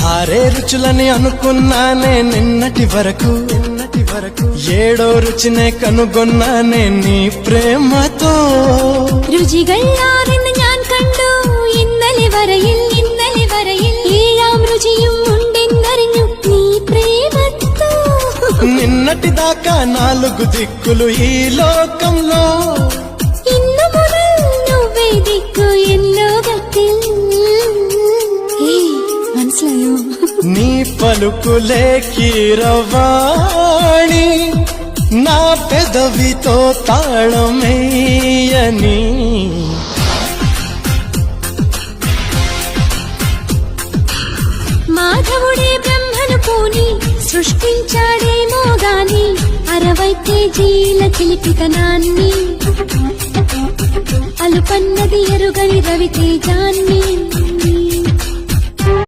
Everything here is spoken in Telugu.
ఆరే రుచులని అనుకున్నానే నిన్నటి వరకు ఏడో రుచినే కనుగొన్నానే నీ ప్రేమతో രുചികളാണെന്ന് ഞാൻ കണ്ടു ഇന്നലെ വരയിൽ ഏഴാം രുചിയും ഉണ്ടെന്നറിഞ്ഞു നീ പ്രേമത്തോ నిన్నటి దాకా నాలుగు దిక్కులు ఈ లోకంలో ഇന്നു മുതൽ నువ్వే దిక్కు ఎల్లోగത്തിൽ മനസ്സിലായോ నీ పలుకులే కీరవాణి నా పెదవితో తాళమేయని మాధవుడే బ్రహ్మను పోని సృష్టించాడేమో గాని 60 కేజీల చిలిపితనాన్ని అలుపన్నది ఎరుగని రవితేజాన్ని